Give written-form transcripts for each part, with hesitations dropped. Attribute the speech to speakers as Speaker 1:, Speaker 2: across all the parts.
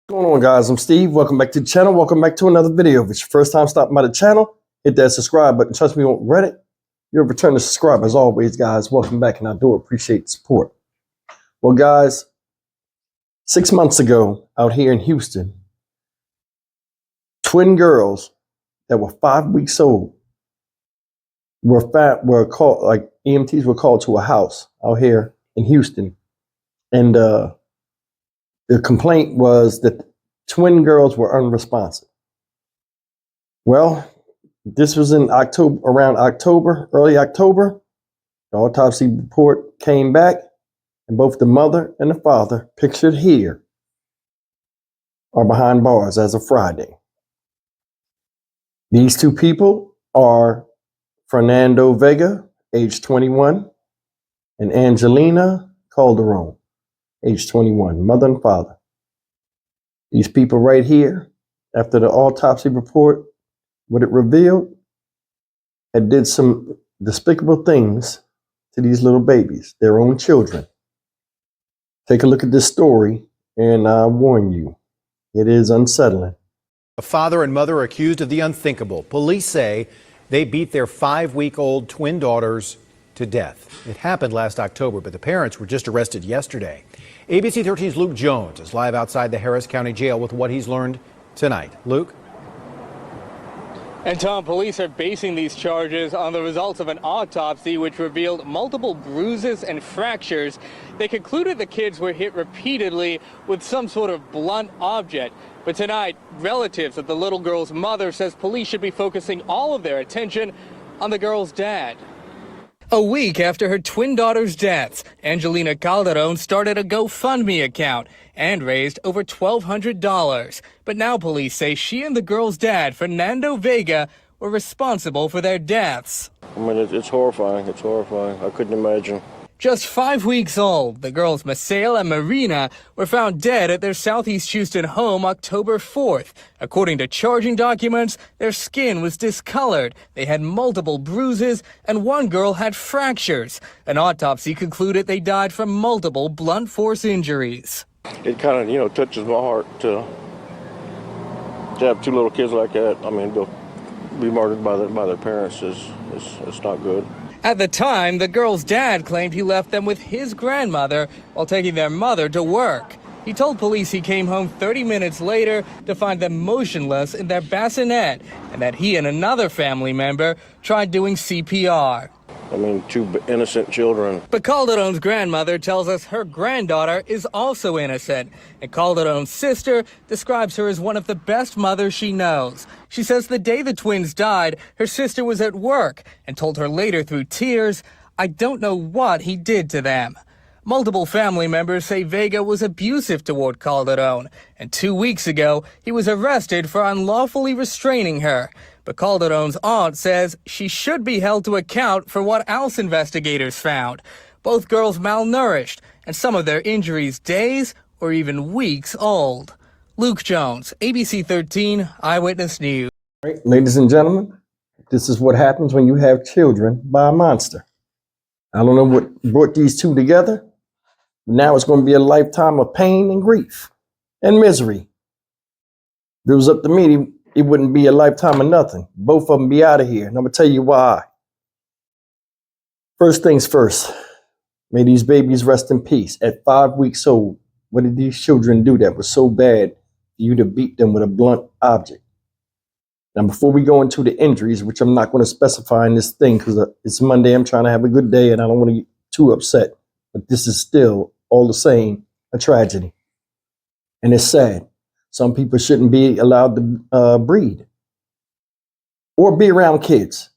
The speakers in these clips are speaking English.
Speaker 1: What's going on, guys? I'm Steve. Welcome back to the channel. Welcome back to another video. If it's your first time stopping by the channel, hit that subscribe button. Trust me on Reddit, you're a return to subscribe. As always, guys, welcome back, and I do appreciate the support. Well, guys, 6 months ago out here in Houston, twin girls that were 5 weeks old were called, like EMTs were called to a house out here in Houston, and the complaint was that twin girls were unresponsive. Well, this was in October, around October, early October. The autopsy report came back, and both the mother and the father, pictured here, are behind bars as of Friday. These two people are Fernando Vega, age 21, and Angelina Calderon, age 21, mother and father. These people right here, after the autopsy report, what it revealed, had did some despicable things to these little babies, their own children. Take a look at this story, and I warn you, it is unsettling.
Speaker 2: A father and mother are accused of the unthinkable. Police say they beat their 5-week-old twin daughters to death. It happened last October, but the parents were just arrested yesterday. ABC 13's Luke Jones is live outside the Harris County Jail with what he's learned tonight. Luke?
Speaker 3: And Tom, police are basing these charges on the results of an autopsy which revealed multiple bruises and fractures. They concluded the kids were hit repeatedly with some sort of blunt object. But tonight, relatives of the little girl's mother says police should be focusing all of their attention on the girl's dad.
Speaker 4: A week after her twin daughter's deaths, Angelina Calderon started a GoFundMe account and raised over $1,200. But now police say she and the girl's dad, Fernando Vega, were responsible for their deaths.
Speaker 5: I mean, it's horrifying. It's horrifying. I couldn't imagine.
Speaker 4: Just 5 weeks old, the girls Masael and Marina were found dead at their Southeast Houston home October 4th. According to charging documents, their skin was discolored, they had multiple bruises, and one girl had fractures. An autopsy concluded they died from multiple blunt force injuries.
Speaker 5: It kind of, touches my heart to have two little kids like that. I mean, to be murdered by their parents is not good.
Speaker 4: At the time, the girl's dad claimed he left them with his grandmother while taking their mother to work. He told police he came home 30 minutes later to find them motionless in their bassinet and that he and another family member tried doing CPR.
Speaker 5: I mean, two innocent children.
Speaker 4: But Calderon's grandmother tells us her granddaughter is also innocent, and Calderon's sister describes her as one of the best mothers she knows. She says the day the twins died, her sister was at work and told her later through tears, "I don't know what he did to them." Multiple family members say Vega was abusive toward Calderon, and 2 weeks ago, he was arrested for unlawfully restraining her. But Calderon's aunt says she should be held to account for what else investigators found. Both girls malnourished, and some of their injuries days or even weeks old. Luke Jones, ABC 13 Eyewitness News.
Speaker 1: All right, ladies and gentlemen, this is what happens when you have children by a monster. I don't know what brought these two together. Now it's going to be a lifetime of pain and grief and misery. If it was up to me, it wouldn't be a lifetime of nothing. Both of them be out of here. And I'm going to tell you why. First things first, may these babies rest in peace. At 5 weeks old, what did these children do that was so bad for you to beat them with a blunt object? Now, before we go into the injuries, which I'm not going to specify in this thing because it's Monday, I'm trying to have a good day and I don't want to get too upset. But this is still, all the same, a tragedy. And it's sad. Some people shouldn't be allowed to breed or be around kids,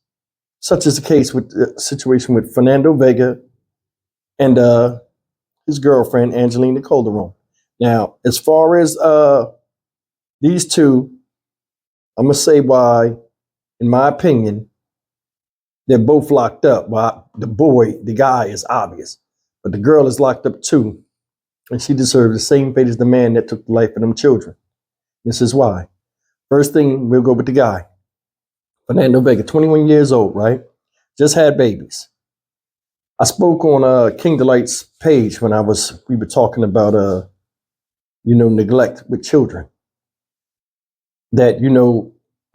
Speaker 1: such as the case with the situation with Fernando Vega and his girlfriend, Angelina Calderon. Now, as far as these two, I'm going to say why, in my opinion, they're both locked up. Well, the guy is obvious, but the girl is locked up too. And she deserves the same fate as the man that took the life of them children. This is why. First thing, we'll go with the guy. Fernando Vega, 21 years old, right? Just had babies. I spoke on King Delight's page when we were talking about neglect with children. That,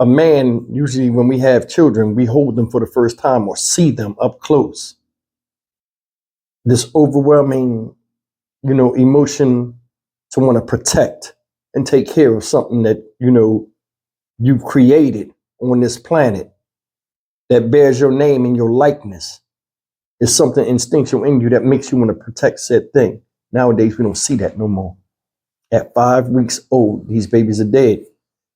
Speaker 1: a man, usually when we have children, we hold them for the first time or see them up close. This overwhelming, emotion to want to protect and take care of something that, you've created on this planet that bears your name and your likeness is something instinctual in you that makes you want to protect said thing. Nowadays, we don't see that no more. At 5 weeks old, these babies are dead.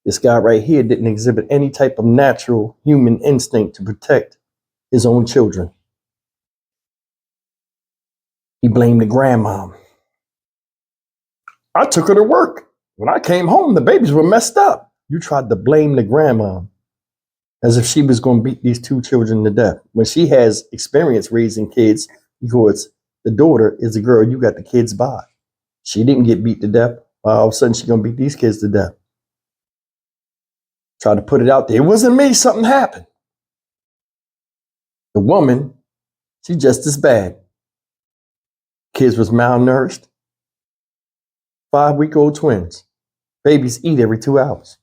Speaker 1: This guy right here didn't exhibit any type of natural human instinct to protect his own children. He blamed the grandmom. I took her to work. When I came home, the babies were messed up. You tried to blame the grandmom as if she was going to beat these two children to death. When she has experience raising kids, because the daughter is a girl you got the kids by. She didn't get beat to death. All of a sudden, she's going to beat these kids to death. Try to put it out there. It wasn't me. Something happened. The woman, she just as bad. Kids was malnourished. 5-week-old twins. Babies eat every 2 hours.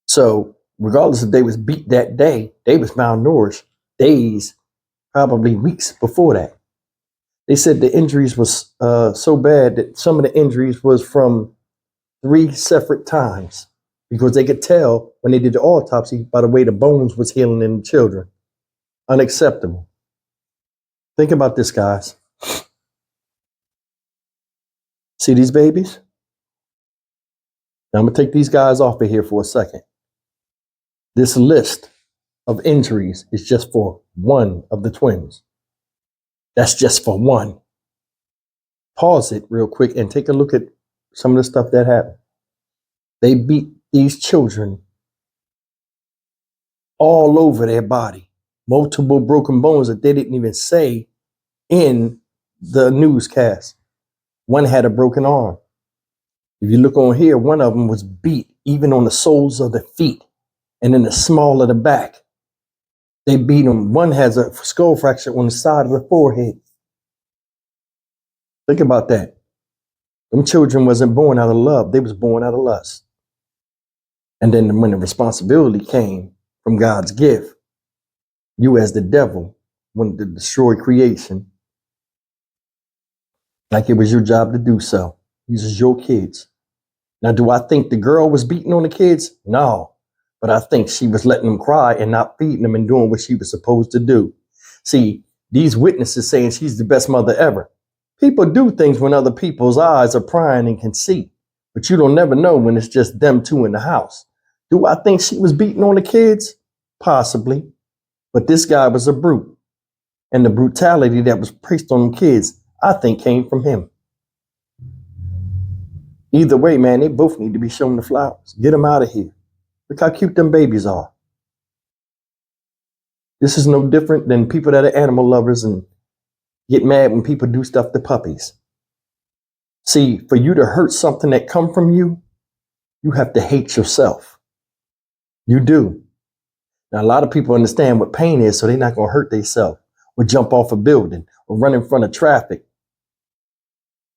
Speaker 1: So regardless if they was beat that day, they was malnourished days, probably weeks before that. They said the injuries was so bad that some of the injuries was from 3 separate times, because they could tell when they did the autopsy by the way the bones was healing in the children. Unacceptable. Think about this, guys. See these babies? Now I'm going to take these guys off of here for a second. This list of injuries is just for one of the twins. That's just for one. Pause it real quick and take a look at some of the stuff that happened. They beat these children all over their body. Multiple broken bones that they didn't even say in the newscast. One had a broken arm. If you look on here, one of them was beat even on the soles of the feet and in the small of the back. They beat him. One has a skull fracture on the side of the forehead. Think about that. Them children wasn't born out of love. They was born out of lust. And then when the responsibility came from God's gift, you as the devil wanted to destroy creation like it was your job to do so. These are your kids. Now, do I think the girl was beating on the kids? No. But I think she was letting them cry and not feeding them and doing what she was supposed to do. See, these witnesses saying she's the best mother ever. People do things when other people's eyes are prying and can see. But you don't never know when it's just them two in the house. Do I think she was beating on the kids? Possibly. But this guy was a brute. And the brutality that was placed on them kids, I think, came from him. Either way, man, they both need to be shown the flowers. Get them out of here. Look how cute them babies are. This is no different than people that are animal lovers and get mad when people do stuff to puppies. See, for you to hurt something that come from you, you have to hate yourself. You do. Now, a lot of people understand what pain is, so they're not going to hurt themselves or jump off a building or run in front of traffic.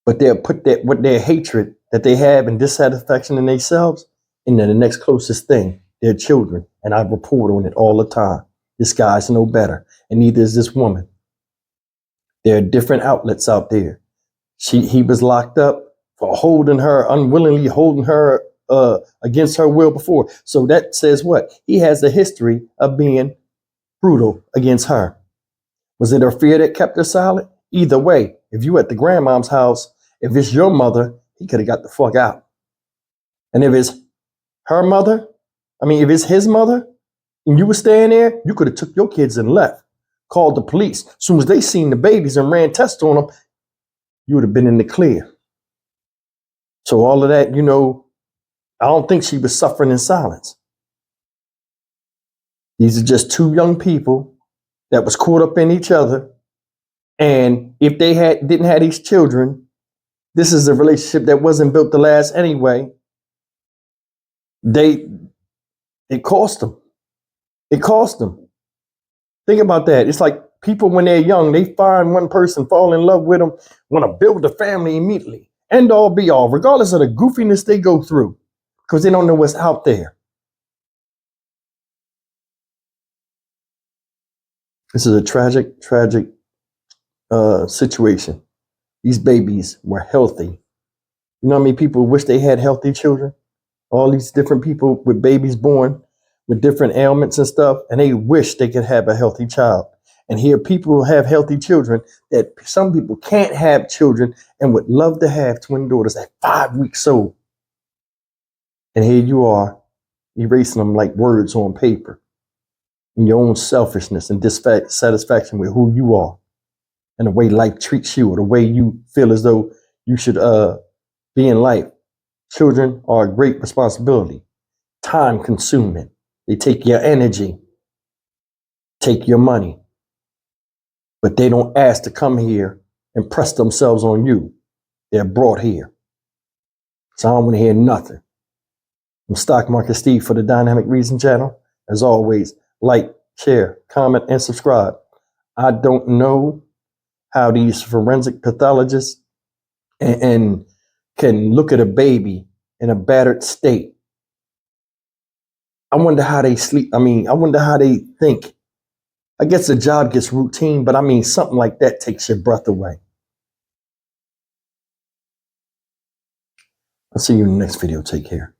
Speaker 1: But they'll put that with their hatred that they have and dissatisfaction in themselves into the next closest thing, their children. And I report on it all the time. This guy's no better, and neither is this woman. There are different outlets out there. He was locked up for holding her, unwillingly holding her against her will before. So that says what? He has a history of being brutal against her. Was it her fear that kept her silent? Either way, if you at the grandmom's house, if it's your mother, he could have got the fuck out. And if it's her mother, if it's his mother, and you were staying there, you could have took your kids and left. Called the police. As soon as they seen the babies and ran tests on them, you would have been in the clear. So all of that, I don't think she was suffering in silence. These are just two young people that was caught up in each other. And if they didn't have these children, this is a relationship that wasn't built to last anyway. It cost them. It cost them. Think about that. It's like people when they're young, they find one person, fall in love with them, want to build a family immediately. end all be all, regardless of the goofiness they go through, because they don't know what's out there. This is a tragic, tragic situation. These babies were healthy. You know how many people wish they had healthy children? All these different people with babies born with different ailments and stuff, and they wish they could have a healthy child. And here people who have healthy children that some people can't have children and would love to have twin daughters at 5 weeks old. And here you are erasing them like words on paper in your own selfishness and dissatisfaction with who you are and the way life treats you or the way you feel as though you should be in life. Children are a great responsibility, time consuming. They take your energy, take your money, but they don't ask to come here and press themselves on you. They're brought here. So I don't want to hear nothing. I'm Stock Market Steve for the Dynamic Reason channel. As always, like, share, comment, and subscribe. I don't know how these forensic pathologists and can look at a baby in a battered state. I wonder how they sleep. I wonder how they think. I guess the job gets routine, but something like that takes your breath away. I'll see you in the next video. Take care.